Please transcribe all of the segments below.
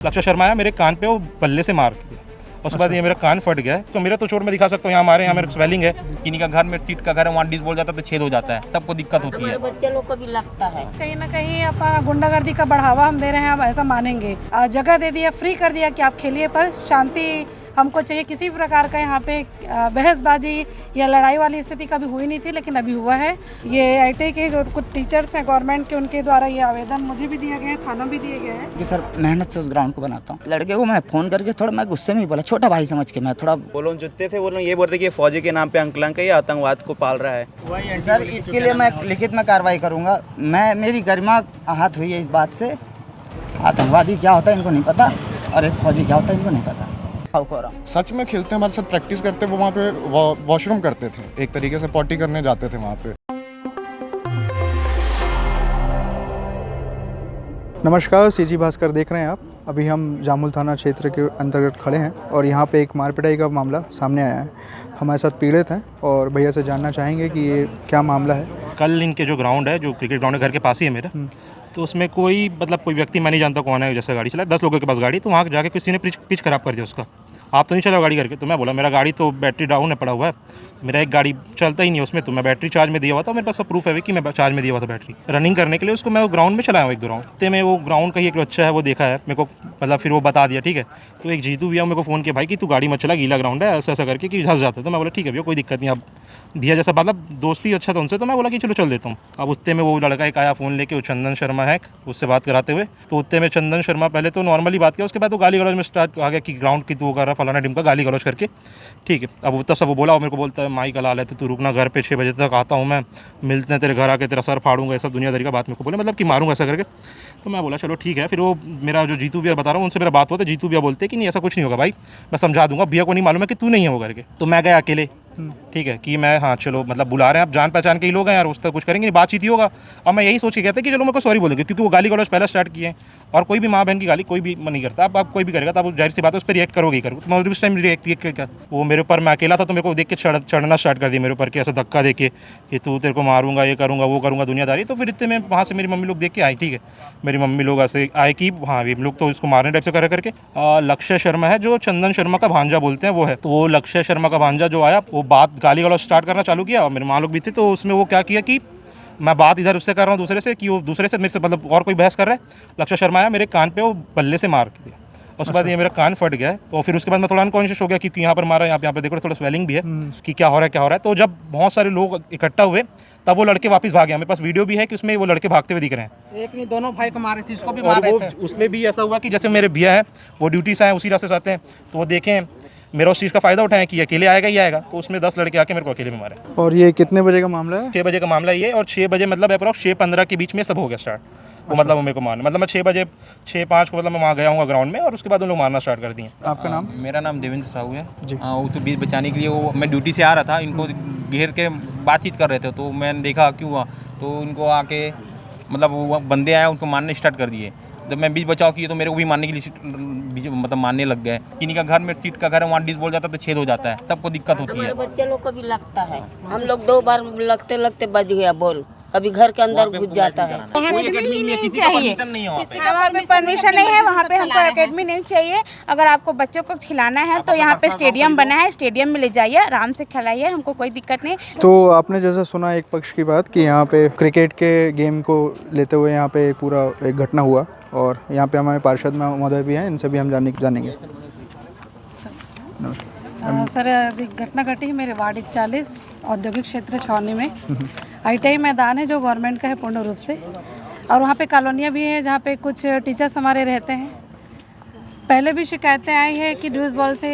लक्ष्य शर्मा है, मेरे कान पे वो बल्ले से मार दिया। उसके बाद ये मेरा कान फट गया है। तो मेरा तो चोट में दिखा सकता हूँ, यहाँ हमारे यहाँ मेरे स्वेलिंग है। किन्हीं का घर में सीट का घर है, वहाँ डिस बोल जाता है तो छेद हो जाता है, सबको दिक्कत होती है। बच्चे लोग को भी लगता है कहीं ना कहीं अपना गुंडागर्दी का बढ़ावा हम दे रहे हैं, हम ऐसा मानेंगे। जगह दे दिया, फ्री कर दिया कि आप खेलिए, पर शांति हमको चाहिए। किसी भी प्रकार का यहाँ पे बहसबाजी या लड़ाई वाली स्थिति कभी हुई नहीं थी, लेकिन अभी हुआ है। ये IIT के जो कुछ टीचर्स हैं गवर्नमेंट के, उनके द्वारा ये आवेदन मुझे भी दिया गया है, थाना भी दिए गए हैं कि सर मेहनत से उस ग्राउंड को बनाता हूँ। लड़के को मैं फ़ोन करके थोड़ा मैं गुस्से में ही बोला, छोटा भाई समझ के मैं थोड़ा वो लोग जुटते थे, वो लोग ये बोलते कि ये फौजी के नाम पे अंकलंक है, ये आतंकवाद को पाल रहा है। सर इसके लिए मैं लिखित में कार्रवाई करूँगा। मेरी गरिमा आहत हुई है इस बात से। आतंकवादी क्या होता है इनको नहीं पता, और एक फौजी क्या होता है इनको नहीं पता। सच में खेलते हमारे साथ प्रैक्टिस करते, वो वहाँ पे वॉशरूम करते थे, एक तरीके से पॉटी करने जाते थे वहाँ पे। नमस्कार, CG भास्कर देख रहे हैं आप। अभी हम जामुल थाना क्षेत्र के अंतर्गत खड़े हैं और यहाँ पे एक मारपिटाई का मामला सामने आया है। हमारे साथ पीड़ित हैं और भैया से जानना चाहेंगे कि ये क्या मामला है। कल इनके जो ग्राउंड है, जो क्रिकेट ग्राउंड है, घर के पास ही है मेरा, तो उसमें कोई कोई व्यक्ति मैं नहीं जानता कौन है, जैसे गाड़ी चला 10 लोगों के पास गाड़ी, तो वहाँ जाके किसी ने पिच खराब कर दिया उसका। आप तो नहीं चलाओ गाड़ी करके, तो मैं बोला मेरा गाड़ी तो बैटरी डाउन है, पड़ा हुआ है, तो मेरा एक गाड़ी चलता ही नहीं है उसमें, तो मैं बैटरी चार्ज में दिया हुआ था, मेरे पास सब प्रूफ है कि मैं चार्ज में दिया हुआ था बैटरी रनिंग करने के लिए। उसको मैं ग्राउंड में चलाया हूँ 1-2 राउंड, तो मैं वो ग्राउंड का ही एक बच्चा है, वो देखा है मेरे को, फिर वो बता दिया, ठीक है। तो एक जीतू भैया मेरे को फ़ोन किया, भाई कि तू गाड़ी मत चला, गीला ग्राउंड है, ऐसा करके कि धंस जाता है। तो मैं बोला ठीक है भैया, कोई दिक्कत नहीं। अब भैया जैसा दोस्ती अच्छा था उनसे, तो मैं बोला कि चलो चल देता हूँ। अब उत्ते में वो लड़का एक आया फ़ोन लेके, वो चंदन शर्मा है, उससे बात कराते हुए, तो उत्ते में चंदन शर्मा पहले तो नॉर्मली बात किया, उसके बाद वो गाली गलौज में स्टार्ट आ गया कि ग्राउंड की तू कर रहा फलाना टीम का, गाली गलौज करके, ठीक है। अब तब सब वो बोला, मेरे को बोलता है माई का लाल है, तो तू रुकना, घर पे 6 बजे तक आता हूँ मैं, मिलते हैं तेरे घर आके, तेरा सर फाड़ूंगा, ऐसा दुनियादारी का बात मेरे को बोले, मतलब कि मारूंगा ऐसा करके। तो मैं बोला चलो ठीक है। फिर वो मेरा जो जीतू भैया बता रहा हूँ, उनसे मेरा बात हुआ, तो जीतू भैया बोलते कि नहीं ऐसा कुछ नहीं होगा भाई, मैं समझा दूंगा, भैया को नहीं मालूम है कि तू नहीं है वो करके। तो मैं गया अकेले, ठीक है, कि मैं हाँ चलो मतलब बुला रहे हैं, आप जान पहचान के ही लोग हैं यार, उस तक कुछ करेंगे नहीं, बातचीत ही होगा। अब मैं यही सोच के कहते कि चलो मेरे को सॉरी बोलेंगे, क्योंकि वो गाली गलौज पहले स्टार्ट किए, और कोई भी माँ बहन की गाली कोई भी नहीं करता। अब आप कोई भी करेगा तो आप जाहिर सी बात है उस पर रिएक्ट करोगे ही करोगे। तो मैं उस टाइम रिएक्ट किया, वो मेरे ऊपर, मैं अकेला था तो मेरे को देख के चढ़ना स्टार्ट कर दिया मेरे ऊपर, कि ऐसा धक्का दे के कि तू तेरे को मारूंगा, ये करूँगा, वो करूँगा, दुनियादारी। तो फिर इतने में वहाँ से मेरी मम्मी लोग देख के आई, ठीक है, मेरी मम्मी लोग ऐसे आए कि हाँ ये लोग तो इसको मारने टाइप से करके। लक्ष्य शर्मा है, जो चंदन शर्मा का भांजा बोलते हैं, वो है। तो वो लक्ष्य शर्मा का भांजा जो आया, वो बात गाली गलौज स्टार्ट करना चालू किया, और मेरे माँ लोग भी थे, तो उसमें वो क्या किया कि मैं बात इधर उससे कर रहा हूँ दूसरे से, कि वो दूसरे से मेरे से मतलब और कोई बहस कर रहा है। लक्ष्य शर्मा आया, मेरे कान पे वो बल्ले से मार दिया। उसके बाद ये मेरा कान फट गया है। तो फिर उसके बाद मैं थोड़ा अनकॉन्शियस हो गया कि यहाँ पर मारा, यहाँ पे देखो थोड़ा स्वेलिंग भी है कि क्या हो रहा है। तो जब बहुत सारे लोग इकट्ठा हुए, तब वो लड़के वापस भाग गए। मेरे पास वीडियो भी है कि उसमें वो लड़के भागते हुए दिख रहे हैं। एक नहीं, दोनों भाई को मारे थे, इसको भी मार रहे थे। उसमें भी ऐसा हुआ कि जैसे मेरे भैया हैं, वो ड्यूटी से आए, उसी रास्ते से आते हैं, तो वो देखें मेरा उस चीज़ का फ़ायदा उठाएं कि अकेले आएगा ही आएगा, तो उसमें 10 लड़के आके मेरे को अकेले में मारे। और ये कितने बजे का मामला है? 6 बजे का मामला ये, और 6 बजे मतलब अप्रॉक्स 6:15 के बीच में सब हो गया स्टार्ट। वो मतलब वो मेरे को मारना, मतलब मैं 6:05 को मतलब मैं वहाँ गया हूँ ग्राउंड में, और उसके बाद उन लोग मारना स्टार्ट कर दिए। आपका नाम? मेरा नाम देवेंद्र साहू है जी। उसको बीच बचाने के लिए वो मैं ड्यूटी से आ रहा था, इनको घेर के बातचीत कर रहे थे, तो मैंने देखा क्यों हुआ, तो इनको आके मतलब वो बंदे आए, उनको मारने स्टार्ट कर दिए। जब मैं बीच बचाव किया तो मेरे को भी मारने के लिए मतलब मारने लग गए। किन्हीं का घर में सीट का घर है, वहाँ डिस बोल जाता है तो छेद हो जाता है, सबको दिक्कत होती है। बच्चे लोग को भी लगता है। हम लोग 2 बार लगते लगते बज गया बोल, कभी घर के अंदर घुस जाता है। एकेडमी नहीं चाहिए, किसी का वहाँ पे परमिशन नहीं है, वहाँ पे हमको एकेडमी नहीं चाहिए। अगर आपको बच्चों को खिलाना है तो यहाँ पे स्टेडियम बना है, स्टेडियम में ले जाइए, आराम से खिलाइए, हमको कोई दिक्कत नहीं। तो आपने जैसा सुना एक पक्ष की बात कि यहाँ पे क्रिकेट के गेम को लेते हुए यहाँ पे पूरा एक घटना हुआ, और यहाँ पे हमारे पार्षद महोदय भी हैं, इनसे भी हम जानेंगे। सर एक घटना घटी है मेरे वार्ड 41 औद्योगिक क्षेत्र छावनी में। IIT मैदान है जो गवर्नमेंट का है पूर्ण रूप से, और वहाँ पे कॉलोनियाँ भी हैं जहाँ पे कुछ टीचर्स हमारे रहते हैं। पहले भी शिकायतें आई है कि ड्यूज बॉल से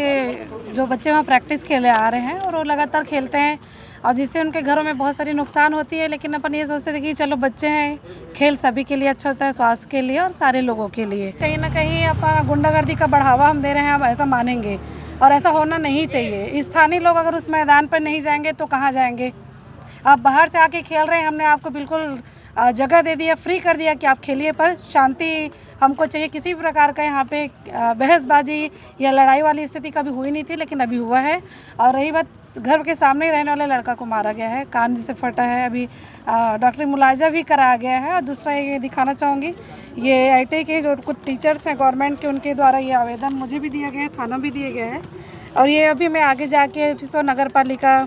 जो बच्चे वहाँ प्रैक्टिस खेले आ रहे हैं, और वो लगातार खेलते हैं, और जिससे उनके घरों में बहुत सारी नुकसान होती है। लेकिन अपन ये सोचते थे कि चलो बच्चे हैं, खेल सभी के लिए अच्छा होता है, स्वास्थ्य के लिए और सारे लोगों के लिए। कहीं ना कहीं अपना गुंडागर्दी का बढ़ावा हम दे रहे हैं, हम ऐसा मानेंगे, और ऐसा होना नहीं चाहिए। स्थानीय लोग अगर उस मैदान पर नहीं जाएंगे तो कहाँ जाएंगे? आप बाहर से आके खेल रहे हैं, हमने आपको बिल्कुल जगह दे दिया, फ्री कर दिया कि आप खेलिए, पर शांति हमको चाहिए। किसी भी प्रकार का यहाँ पे बहसबाजी या लड़ाई वाली स्थिति कभी हुई नहीं थी, लेकिन अभी हुआ है। और रही बात, घर के सामने ही रहने वाले लड़का को मारा गया है, कान जिसे फटा है, अभी डॉक्टरी मुलाजा भी कराया गया है। और दूसरा ये दिखाना चाहूँगी, ये ITI के जो कुछ टीचर्स हैं गवर्नमेंट के, उनके द्वारा ये आवेदन मुझे भी दिया गया है, थाना भी दिया गया है। और ये अभी मैं आगे जाके इसको नगर पालिका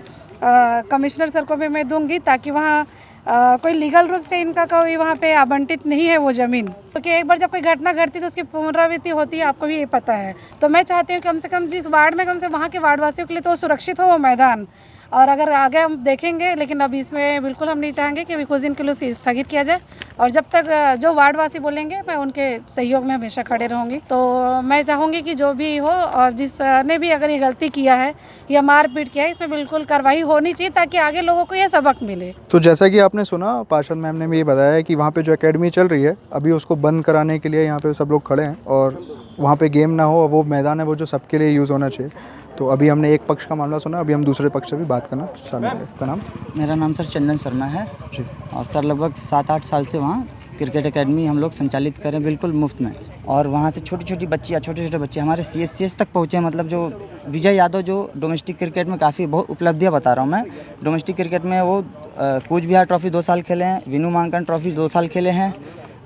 कमिश्नर सर को भी मैं दूंगी, ताकि वहाँ कोई लीगल रूप से इनका कोई वहाँ पे आवंटित नहीं है वो ज़मीन, क्योंकि एक बार जब कोई घटना घटती तो उसकी पुनरावृत्ति होती है, आपको भी ये पता है। तो मैं चाहती हूँ कम से कम जिस वार्ड में, कम से वहाँ के वार्ड वासियों के लिए तो सुरक्षित हो वो मैदान। और अगर आगे हम देखेंगे, लेकिन अभी इसमें बिल्कुल हम नहीं चाहेंगे कि अभी कुछ दिन के लिए उसे स्थगित किया जाए। और जब तक जो वार्डवासी बोलेंगे, मैं उनके सहयोग में हमेशा खड़े रहूँगी। तो मैं चाहूँगी कि जो भी हो, और जिसने भी अगर ये गलती किया है या मारपीट किया है, इसमें बिल्कुल कार्रवाई होनी चाहिए, ताकि आगे लोगों को ये सबक मिले। तो जैसा कि आपने सुना, पार्षद मैम ने भी ये बताया कि वहाँ पे जो एकेडमी चल रही है, अभी उसको बंद कराने के लिए यहाँ पे सब लोग खड़े हैं, और वहाँ पे गेम ना हो, वो मैदान है वो जो सबके लिए यूज़ होना चाहिए। तो अभी हमने एक पक्ष का मामला सुना, अभी हम दूसरे पक्ष से भी बात करना शामिल है। का नाम? मेरा नाम सर चंदन शर्मा है जी। और सर लगभग 7-8 साल से वहाँ क्रिकेट एकेडमी हम लोग संचालित करें बिल्कुल मुफ्त में। और वहाँ से छोटी छोटी बच्चियाँ, छोटे छोटे बच्चे हमारे CSCS तक पहुँचे हैं। मतलब जो विजय यादव जो डोमेस्टिक क्रिकेट में काफ़ी बहुत उपलब्धियाँ बता रहा हूँ मैं। डोमेस्टिक क्रिकेट में वो कूच बिहार ट्रॉफी 2 साल खेले हैं, विनू मांकन ट्रॉफी 2 साल खेले हैं,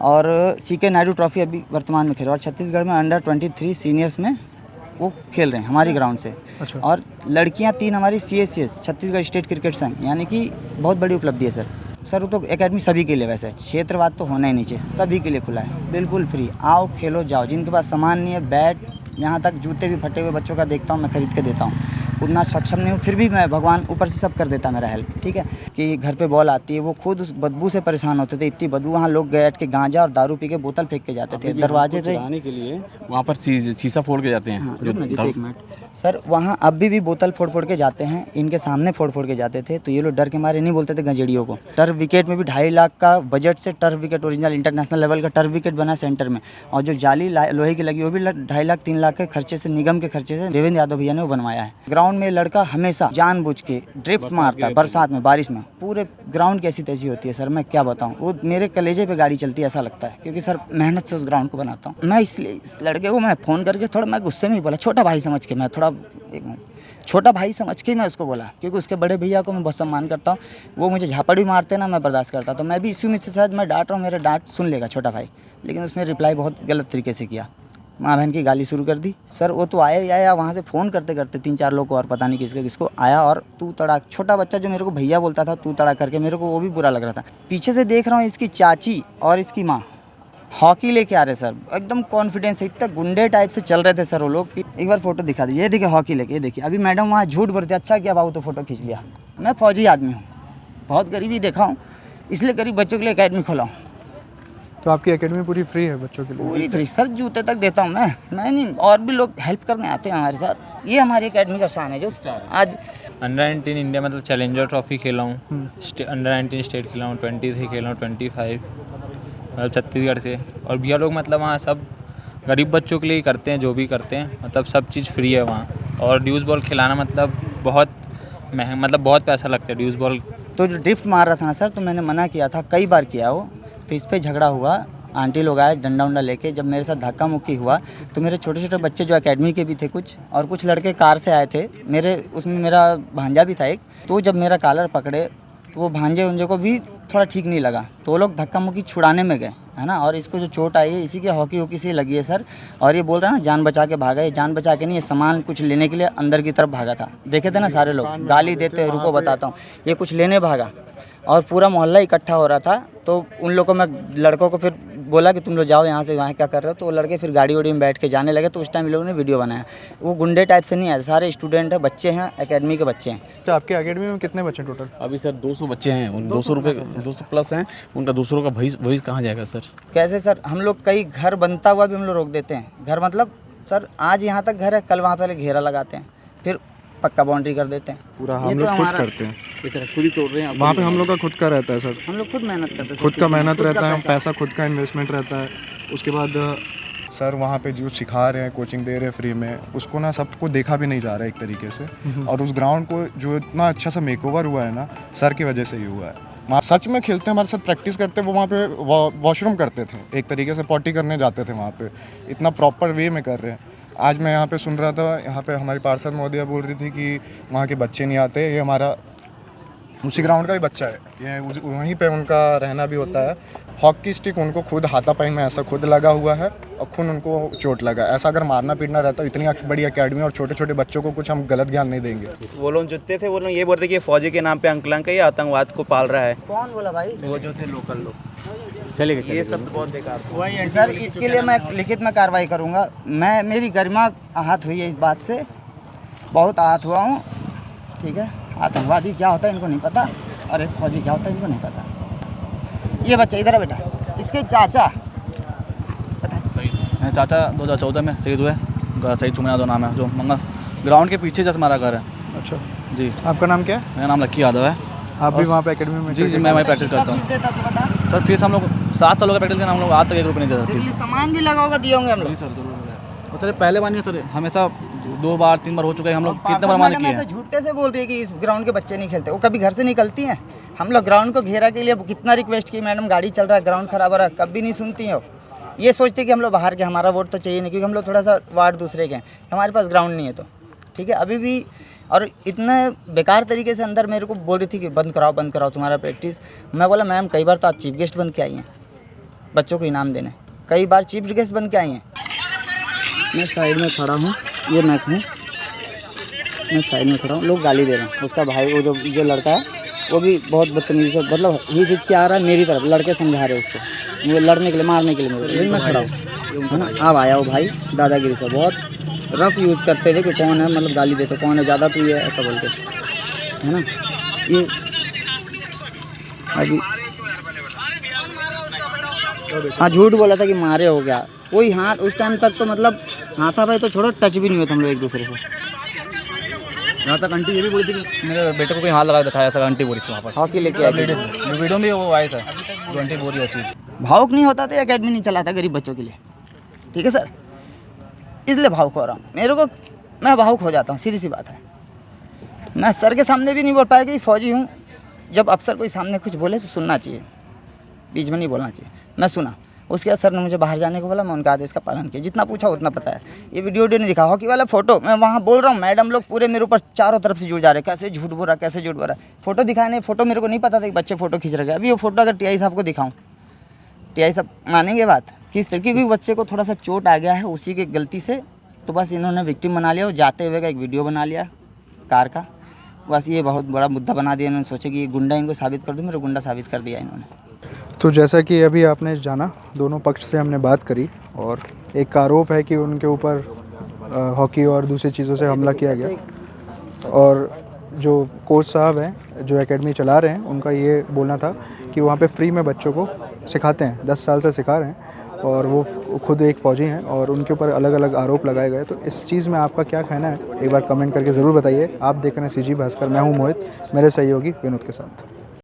और CK नायडू ट्रॉफी अभी वर्तमान में खेल रहे हैं। और छत्तीसगढ़ में अंडर 23 सीनियर्स में वो खेल रहे हैं हमारी ग्राउंड से। अच्छा। और लड़कियां 3 हमारी CSCS छत्तीसगढ़ स्टेट क्रिकेट संघ, यानी कि बहुत बड़ी उपलब्धि है सर। सर वो तो एकेडमी सभी के लिए, वैसे क्षेत्रवाद तो होना ही नहीं चाहिए, सभी के लिए खुला है, बिल्कुल फ्री। आओ खेलो जाओ। जिनके पास सामान नहीं है, बैट, यहाँ तक जूते भी फटे हुए बच्चों का देखता हूँ, मैं खरीद के देता हूँ। उतना सक्षम नहीं हूँ, फिर भी मैं, भगवान ऊपर से सब कर देता मेरा हेल्प, ठीक है। कि घर पे बॉल आती है, वो खुद उस बदबू से परेशान होते थे, इतनी बदबू। वहाँ लोग बैठ के गांजा और दारू पी के बोतल फेंक के जाते थे दरवाजे पे के लिए। वहाँ पर शीशा फोड़ के जाते हैं। हाँ, एक मिनट सर, वहाँ अभी भी बोतल फोड़ फोड़ के जाते हैं, इनके सामने फोड़ फोड़ के जाते थे। तो ये लोग डर के मारे नहीं बोलते थे गंजेड़ियों को। टर्फ विकेट में भी 2.5 लाख का बजट से turf wicket, original international level का टर्फ विकेट बना सेंटर में। और जो जाली लोहे की लगी, वो भी 2.5 लाख 3 लाख के खर्चे से, निगम के खर्चे से देवेंद्र यादव भैया ने वो बनवाया है। ग्राउंड में लड़का हमेशा जानबूझ के ड्रिफ्ट मारता है, बरसात में, बारिश में, पूरे ग्राउंड की ऐसी तैसी होती है सर, मैं क्या बताऊँ। वो मेरे कलेजे पे गाड़ी चलती है ऐसा लगता है, क्योंकि सर मेहनत से उस ग्राउंड को बनाता हूँ मैं। इसलिए इस लड़के को मैं फ़ोन करके थोड़ा, मैं गुस्से में ही बोला, छोटा भाई समझ के, मैं थोड़ा छोटा भाई समझ के मैं उसको बोला, क्योंकि उसके बड़े भैया को मैं बहुत सम्मान करता हूँ। वो मुझे झापड़ भी मारते ना, मैं बर्दाश्त करता। तो मैं भी इसी में से शायद मैं डांट रहा हूँ, मेरा डांट सुन लेगा छोटा भाई, लेकिन उसने रिप्लाई बहुत गलत तरीके से किया, माँ बहन की गाली शुरू कर दी। सर वो तो आया ही आया, वहाँ से फ़ोन करते करते 3-4 लोग को, और पता नहीं किसको आया, और तू तड़ाक, छोटा बच्चा जो मेरे को भैया बोलता था तू तड़ाक करके, मेरे को वो भी बुरा लग रहा था। पीछे से देख रहा हूँ इसकी चाची और इसकी माँ हॉकी लेके आ रहे सर, एकदम कॉन्फिडेंस से, इतना गुंडे टाइप से चल रहे थे सर वो लोग। एक बार फोटो दिखा दीजिए, ये देखिए हॉकी लेके, ये देखिए। अभी मैडम वहाँ झूठ बोलते, अच्छा किया बाबू तो फोटो खींच लिया। मैं फौजी आदमी हूँ, बहुत गरीबी देखा हूँ, इसलिए गरीब बच्चों के लिए अकेडमी खोला हूँ। तो आपकी एकेडमी पूरी फ्री है बच्चों के लिए? पूरी फ्री सर, जूते तक देता हूँ मैं नहीं, और भी लोग हेल्प करने आते हैं हमारे साथ। ये हमारी एकेडमी का शान है। जो आज अंडर 19 इंडिया मतलब चैलेंजर ट्रॉफी खेला हूँ, अंडर 19 स्टेट खेला हूँ, 20 से खेला हूँ, 25 मतलब छत्तीसगढ़ से। और भैया लोग मतलब वहाँ सब गरीब बच्चों के लिए करते हैं, जो भी करते हैं, मतलब सब चीज़ फ्री है वहाँ। और ड्यूज़ बॉल खिलाना मतलब बहुत महंगा, मतलब बहुत पैसा लगता है ड्यूज़ बॉल। तो जो ड्रिफ्ट मार रहा था ना सर, तो मैंने मना किया था, कई बार किया वो, तो इस पर झगड़ा हुआ। आंटी लोग आए डंडा उंडा लेके, जब मेरे साथ धक्का मुक्की हुआ तो मेरे छोटे छोटे बच्चे जो एकेडमी के भी थे कुछ, और कुछ लड़के कार से आए थे मेरे, उसमें मेरा भांजा भी था एक। तो जब मेरा कॉलर पकड़े तो वो भांजे उंजे को भी थोड़ा ठीक नहीं लगा, तो वो लोग धक्का मुक्की छुड़ाने में गए, है ना। और इसको जो चोट आई है इसी के हॉकी वॉकी से लगी है सर। और ये बोल रहा है ना जान बचा के भागा, ये जान बचा के नहीं, ये सामान कुछ लेने के लिए अंदर की तरफ भागा था। देखे थे ना सारे लोग गाली देते, रुको बताता हूँ, ये कुछ लेने भागा और पूरा मोहल्ला इकट्ठा हो रहा था। तो उन लोगों को, मैं लड़कों को फिर बोला कि तुम लोग जाओ यहाँ से, वहाँ क्या कर रहे हो। तो वो लड़के फिर गाड़ी वाड़ी में बैठ के जाने लगे। तो उस टाइम इन लोगों ने वीडियो बनाया। वो गुंडे टाइप से नहीं आए, सारे स्टूडेंट हैं, बच्चे हैं, एकेडमी के बच्चे हैं। तो आपके एकेडमी में कितने बच्चे टोटल? अभी सर 200 बच्चे हैं, उन 200 प्लस हैं। उनका दूसरों का भविष्य कहाँ जाएगा सर? कैसे सर, हम लोग कई घर बनता हुआ भी हम लोग रोक देते हैं। घर मतलब सर आज यहाँ तक घर है, कल वहाँ पहले घेरा लगाते हैं, फिर पक्का बाउंड्री कर देते हैं। पूरा हम लोग खुद करते हैं, खुद ही तोड़ रहे हैं। वहाँ पे हम लोग का खुद का रहता है सर, हम लोग खुद मेहनत करते हैं, खुद का मेहनत रहता है, पैसा खुद का इन्वेस्टमेंट रहता है। उसके बाद सर वहाँ पे जो सिखा रहे हैं, कोचिंग दे रहे हैं फ्री में, उसको ना सबको देखा भी नहीं जा रहा है एक तरीके से। और उस ग्राउंड को जो इतना अच्छा सा मेकओवर हुआ है ना, सर की वजह से ही हुआ है। वहाँ सच में खेलते हमारे साथ प्रैक्टिस करते, वो वहाँ पे वॉशरूम करते थे, एक तरीके से पॉटी करने जाते थे वहाँ पे, इतना प्रॉपर वे में कर रहे हैं। आज मैं यहाँ पे सुन रहा था, यहाँ पे हमारी पार्षद महोदया बोल रही थी कि वहाँ के बच्चे नहीं आते, ये हमारा उसी ग्राउंड का ही बच्चा है, ये वहीं पे उनका रहना भी होता है। हॉकी स्टिक उनको खुद हाथापाई में ऐसा खुद लगा हुआ है और खुद उनको चोट लगा। ऐसा अगर मारना पीटना रहता तो इतनी बड़ी एकेडमी और छोटे छोटे बच्चों को कुछ हम गलत ज्ञान नहीं देंगे। वो लोग जुटते थे, वो लोग ये बोलते कि फौजी के नाम पे अंकलंक है, ये आतंकवाद को पाल रहा है। कौन बोला भाई? वो जो थे लोकल लोग। चलिए ये सब बहुत बेकार था। सर, इसके लिए मैं लिखित में कार्रवाई करूँगा। मेरी गरिमा आहत हुई है इस बात से, बहुत आहत हुआ हूँ। ठीक है, आतंकवादी क्या होता है इनको नहीं पता, और एक फौजी क्या होता है इनको नहीं पता। ये बच्चा इधर है बेटा, इसके चाचा मेरे चाचा 2014 में शहीद हुए, शहीद चुमना दो नाम है, जो मंगल ग्राउंड के पीछे जैसे हमारा घर है। अच्छा जी। आपका नाम क्या है? मेरा नाम लक्की यादव है। आप भी वहाँ पे एकेडमी में? जी, मैं वहीं प्रैक्टिस करता हूँ सर। फीस हम लोग 7 सालों का प्रैक्टिस करना, हम लोग आज तक 1 रुपये नहीं देते फीस। सामान भी लगा होगा, दिए होंगे हम लोग? जी सर, सर पहले बार नहीं सर, हमेशा 2 बार 3 बार हो चुका है। हम लोग कितने बार माने किए हैं। झूठ कैसे बोल रही है कि इस ग्राउंड के बच्चे नहीं खेलते? वो कभी घर से निकलती हैं? हम लोग ग्राउंड को घेरा के लिए कितना रिक्वेस्ट की, मैडम गाड़ी चल रहा है, ग्राउंड खराब हो रहा है, कभी नहीं सुनती हो। ये सोचते कि हम लोग बाहर के, हमारा वोट तो चाहिए नहीं, क्योंकि हम लोग थोड़ा सा वार्ड दूसरे के हैं, हमारे पास ग्राउंड नहीं है। तो ठीक है, अभी भी और इतने बेकार तरीके से अंदर मेरे को बोल रही थी कि बंद कराओ तुम्हारा प्रैक्टिस। मैं बोला मैम कई बार तो आप चीफ गेस्ट बन के आई हैं बच्चों को इनाम देने, कई बार चीफ गेस्ट बन के आई हैं। मैं साइड में खड़ा हूँ, ये मैं हूँ, मैं साइड में खड़ा हूँ, लोग गाली दे रहे हैं। उसका भाई वो जो लड़का है वो भी बहुत बदतमीजी से, मतलब ये चीज़ क्या आ रहा है मेरी तरफ, लड़के समझा रहे उसको, वो लड़ने के लिए, मारने के लिए मेरे, लेकिन मैं खड़ा हूँ, है ना। अब आया वो भाई दादागिरी से, बहुत रफ यूज़ करते हुए कि कौन है, मतलब गाली देते कौन है ज़्यादा, तो ये ऐसा बोल के, है ना। ये अभी हाँ झूठ बोला था कि मारे हो गया कोई, हाथ उस टाइम तक तो मतलब हाथापाई तो छोड़ो, टच भी नहीं हुआ हम लोग एक दूसरे से। यहाँ तक आंटी ये भी बोली थी कि मेरे बेटे को कोई हाथ लगा दिखाया, ऐसा आंटी बोली थी वहाँ पर। हॉकी लेके लेडीज वीडियो में वो आए सर, जो आंटी बोल रही है चीज़। भावुक नहीं होता तो एकेडमी नहीं चलाता गरीब बच्चों के लिए, ठीक है सर, इसलिए भावुक हो रहा हूँ। मेरे को, मैं भावुक हो जाता हूँ, सीधी सी बात है। मैं सर के सामने भी नहीं बोल पाया कि फौजी हूँ। जब अफसर कोई सामने कुछ बोले तो सुनना चाहिए, बीच में नहीं बोलना चाहिए। मैं सुना, उसके बाद सर ने मुझे बाहर जाने को बोला, मैं उनका आदेश का पालन किया, जितना पूछा उतना पता है। ये वीडियो नहीं दिखा, हॉकी वाला फोटो मैं वहाँ बोल रहा हूँ, मैडम लोग पूरे मेरे ऊपर चारों तरफ से जुड़ जा रहे हैं, कैसे झूठ बोल रहा, कैसे झूठ बोल रहा। फोटो दिखाए नहीं, फोटो मेरे को नहीं पता था कि बच्चे फोटो खींच रहे हैं। अभी वो फोटो अगर टीआई साहब को दिखाऊँ, टीआई साहब मानेंगे बात किस तरीके की? बच्चे को थोड़ा सा चोट आ गया है उसी की गलती से, तो बस इन्होंने विक्टिम बना लिया, वो जाते हुए का एक वीडियो बना लिया कार का, बस ये बहुत बड़ा मुद्दा बना दिया। इन्होंने सोचा कि ये गुंडा इनको साबित कर दूँ, मेरे गुंडा साबित कर दिया इन्होंने। तो जैसा कि अभी आपने जाना, दोनों पक्ष से हमने बात करी, और एक आरोप है कि उनके ऊपर हॉकी और दूसरी चीज़ों से हमला किया गया। और जो कोच साहब हैं जो एकेडमी चला रहे हैं, उनका ये बोलना था कि वहाँ पे फ्री में बच्चों को सिखाते हैं, 10 साल से सिखा रहे हैं, और वो खुद एक फ़ौजी हैं और उनके ऊपर अलग अलग आरोप लगाए गए। तो इस चीज़ में आपका क्या कहना है, एक बार कमेंट करके ज़रूर बताइए। आप देख रहे हैं CG भास्कर, मैं हूँ मोहित, मेरे सहयोगी विनोद के साथ।